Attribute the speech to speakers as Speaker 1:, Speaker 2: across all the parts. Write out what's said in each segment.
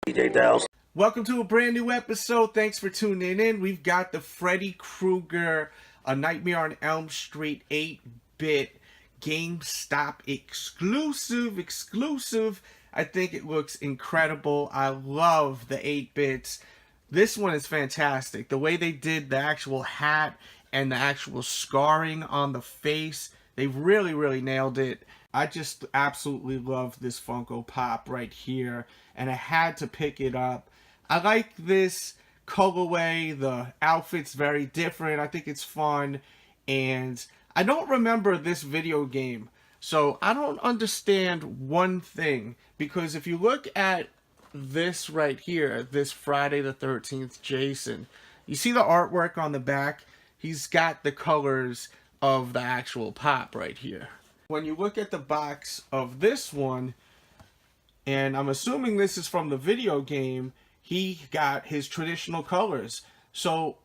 Speaker 1: DJ Delz.
Speaker 2: Welcome to a brand new episode. Thanks for tuning in. We've got the Freddy Frueger, A Nightmare on Elm Street 8-Bit GameStop exclusive. I think it looks incredible. I love the 8-bits. This one is fantastic. The way they did the actual hat and the actual scarring on the face, they really nailed it. I just absolutely love this Funko Pop right here, and I had to pick it up. I like this colorway. The outfit's very different. I think it's fun, and I don't remember this video game, so I don't understand one thing, because if you look at this right here, this Friday the 13th Jason, you see the artwork on the back? He's got the colors of the actual pop right here. When you look at the box of this one, and I'm assuming this is from the video game, he got his traditional colors. So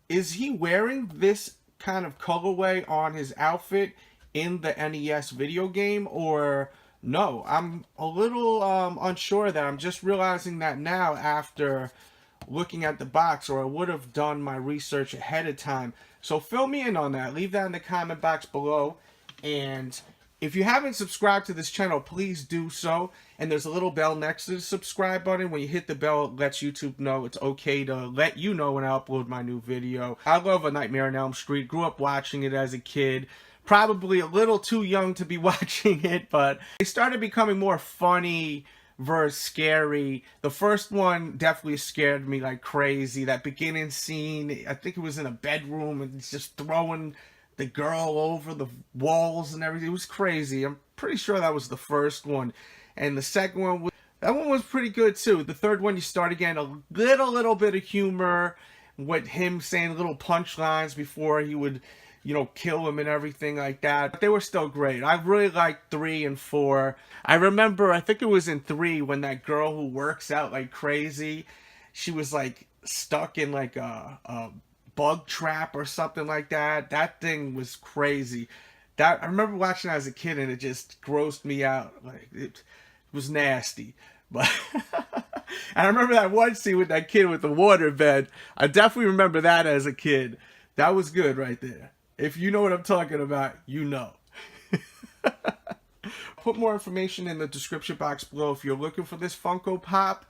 Speaker 2: is he wearing this kind of colorway on his outfit in the NES video game, or no? I'm a little unsure of that. I'm just realizing that now after looking at the box, or I would have done my research ahead of time. So fill me in on that. Leave that in the comment box below. And if you haven't subscribed to this channel, please do so. And there's a little bell next to the subscribe button. When you hit the bell, it lets YouTube know it's okay to let you know when I upload my new video. I love A Nightmare on Elm Street. Grew up watching it as a kid. Probably a little too young to be watching it, but it started becoming more funny versus scary. The first one definitely scared me like crazy. That beginning scene, I think it was in a bedroom and it's just throwing the girl over the walls and everything. It was crazy. I'm pretty sure that was the first one. And the second one, that one was pretty good too. The third one, you start again, a little bit of humor with him saying little punchlines before he would, you know, kill him and everything like that. But they were still great. I really liked 3 and 4. I remember, I think it was in 3 when that girl who works out like crazy, she was like stuck in like a bug trap or something like that. That thing was crazy. That I remember watching as a kid, and it just grossed me out. Like it was nasty. But and I remember that one scene with that kid with the water bed. I definitely remember that as a kid. That was good right there. If you know what I'm talking about, you know. Put more information in the description box below if you're looking for this Funko Pop.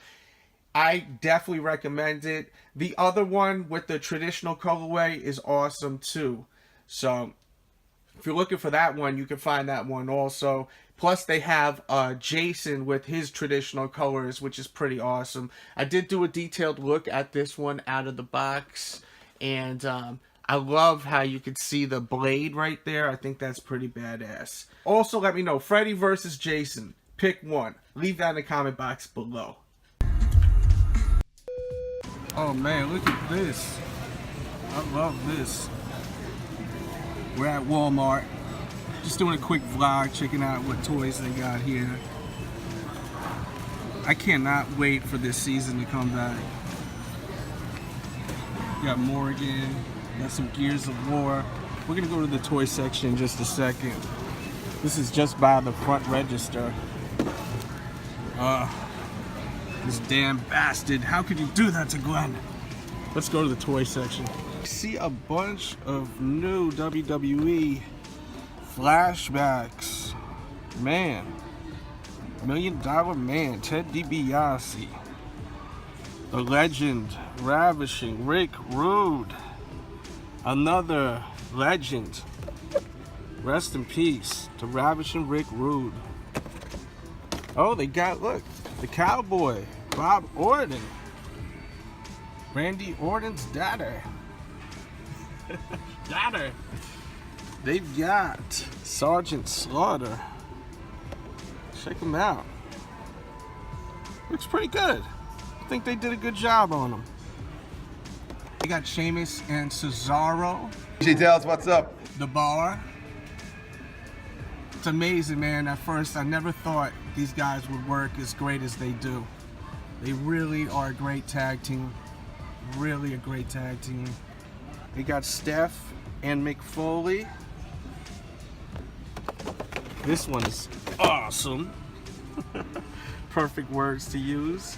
Speaker 2: I definitely recommend it. The other one with the traditional colorway is awesome too. So if you're looking for that one, you can find that one also. Plus they have Jason with his traditional colors, which is pretty awesome. I did do a detailed look at this one out of the box, and I love how you can see the blade right there. I think that's pretty badass. Also, let me know, Freddy versus Jason. Pick one. Leave that in the comment box below. Oh man, look at this. I love this. We're at Walmart. Just doing a quick vlog, checking out what toys they got here. I cannot wait for this season to come back. Got Morgan, got some Gears of War. We're gonna go to the toy section in just a second. This is just by the front register. This damn bastard. How could you do that to Glenn? Let's go to the toy section. See a bunch of new WWE flashbacks. Man. $1 Million Man. Ted DiBiase. The Legend. Ravishing Rick Rude. Another legend. Rest in peace to Ravishing Rick Rude. Oh, they got, look, the Cowboy. Bob Orton. Randy Orton's daughter. They've got Sergeant Slaughter. Check him out. Looks pretty good. I think they did a good job on him. They got Sheamus and Cesaro.
Speaker 3: DJ Delz, what's up?
Speaker 2: The Bar. It's amazing, man. At first, I never thought these guys would work as great as they do. They really are a great tag team. Really a great tag team. They got Steph and Mick Foley. This one is awesome. Perfect words to use.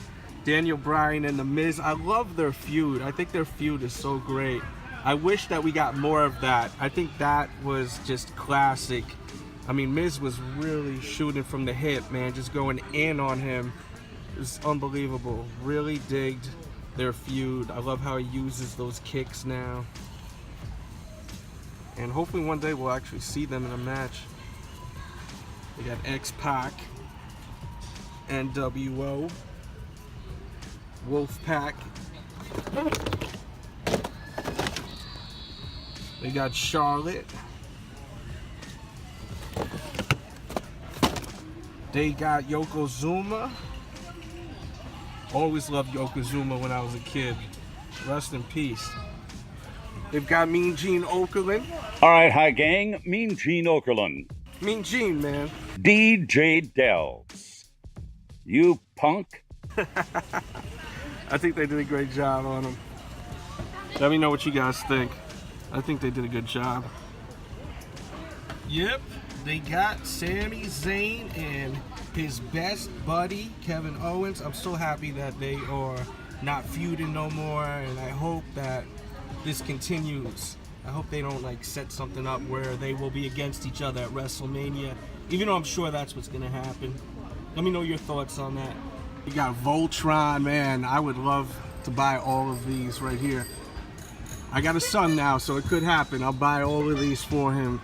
Speaker 2: Daniel Bryan and The Miz. I love their feud. I think their feud is so great. I wish that we got more of that. I think that was just classic. I mean, Miz was really shooting from the hip, man, just going in on him. It was unbelievable. Really digged their feud. I love how he uses those kicks now. And hopefully one day we'll actually see them in a match. We got X-Pac, NWO, Wolfpack. They got Charlotte. They got Yokozuna. Always loved Yokozuna when I was a kid. Rest in peace. They've got Mean Gene Okerlund.
Speaker 1: All right, hi gang. Mean Gene Okerlund.
Speaker 2: Mean Gene, man.
Speaker 1: DJ Delz. You punk.
Speaker 2: I think they did a great job on them. Let me know what you guys think. I think they did a good job. Yep, they got Sami Zayn and his best buddy, Kevin Owens. I'm so happy that they are not feuding no more, and I hope that this continues. I hope they don't like set something up where they will be against each other at WrestleMania, even though I'm sure that's what's gonna happen. Let me know your thoughts on that. We got Voltron, man. I would love to buy all of these right here. I got a son now, so it could happen. I'll buy all of these for him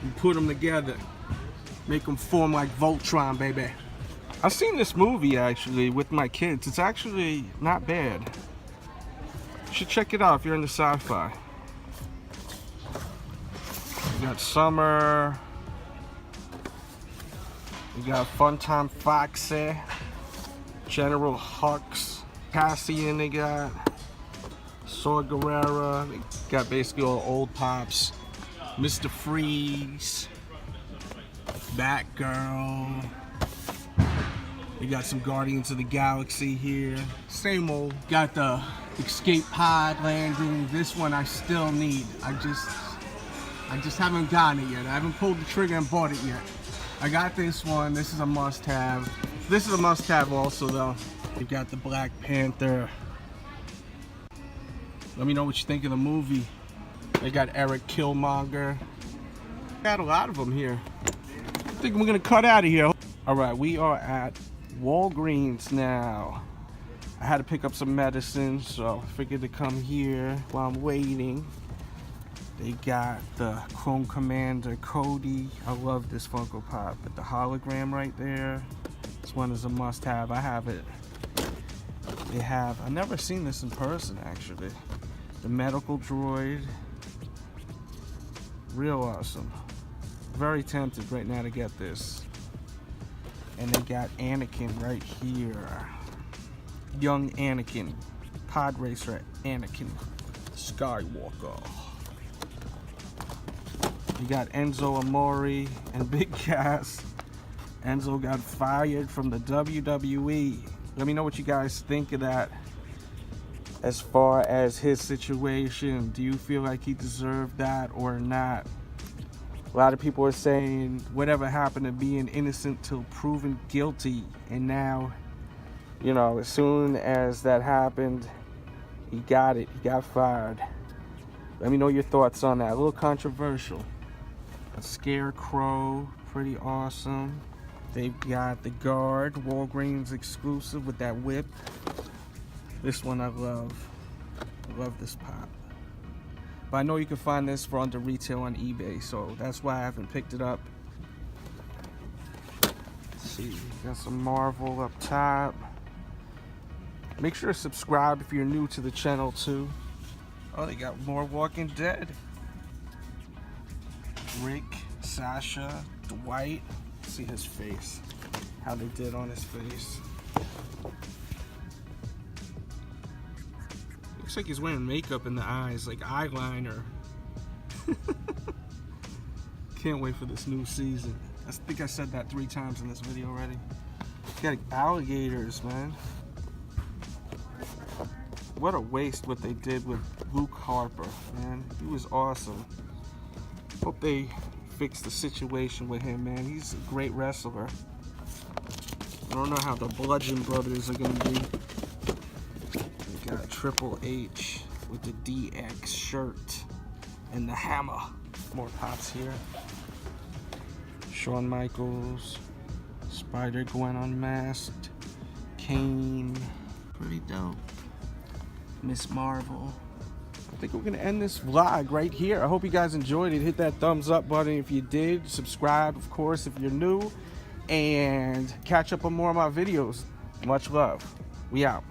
Speaker 2: and put them together. Make them form like Voltron, baby. I've seen this movie actually with my kids. It's actually not bad. You should check it out if you're into sci-fi. We got Summer. We got Funtime Foxy. General Hux. Cassian they got. Saw Gerrera. They got basically all old pops. Mr. Freeze. Batgirl. We got some Guardians of the Galaxy here. Same old. Got the escape pod landing. This one I still need. I just haven't gotten it yet. I haven't pulled the trigger and bought it yet. I got this one. This is a must-have. This is a must-have also, though. We got the Black Panther. Let me know what you think of the movie. They got Eric Killmonger. Got a lot of them here. I think we're gonna cut out of here. All right, we are at Walgreens now. I had to pick up some medicine, so I figured to come here while I'm waiting. They got the Chrome Commander Cody. I love this Funko Pop with the hologram right there. This one is a must-have. I have it. They have, I've never seen this in person actually. The medical droid. Real awesome. Very tempted right now to get this. And they got Anakin right here. Young Anakin. Pod Racer Anakin Skywalker. You got Enzo Amore and Big Cass. Enzo got fired from the WWE. Let me know what you guys think of that. As far as his situation, do you feel like he deserved that or not? A lot of people are saying whatever happened to being innocent till proven guilty, and now, you know, as soon as that happened, he got it. He got fired. Let me know your thoughts on that. A little controversial. A Scarecrow, pretty awesome. They've got the Guard, Walgreens exclusive with that whip. This one I love. I love this pop. But I know you can find this for under retail on eBay, so that's why I haven't picked it up. Let's see, got some Marvel up top. Make sure to subscribe if you're new to the channel too. Oh, they got more Walking Dead. Rick, Sasha, Dwight. See his face. How they did on his face. Looks like he's wearing makeup in the eyes, like eyeliner. Can't wait for this new season. I think I said that 3 times in this video already. Got alligators, man. What a waste what they did with Luke Harper, man. He was awesome. Hope they fix the situation with him, man. He's a great wrestler. I don't know how the Bludgeon Brothers are gonna be. Triple H with the DX shirt and the hammer. More pops here. Shawn Michaels, Spider-Gwen unmasked, Kane, pretty dope. Miss Marvel. I think we're gonna end this vlog right here. I hope you guys enjoyed it. Hit that thumbs up button if you did. Subscribe, of course, if you're new. And catch up on more of my videos. Much love. We out.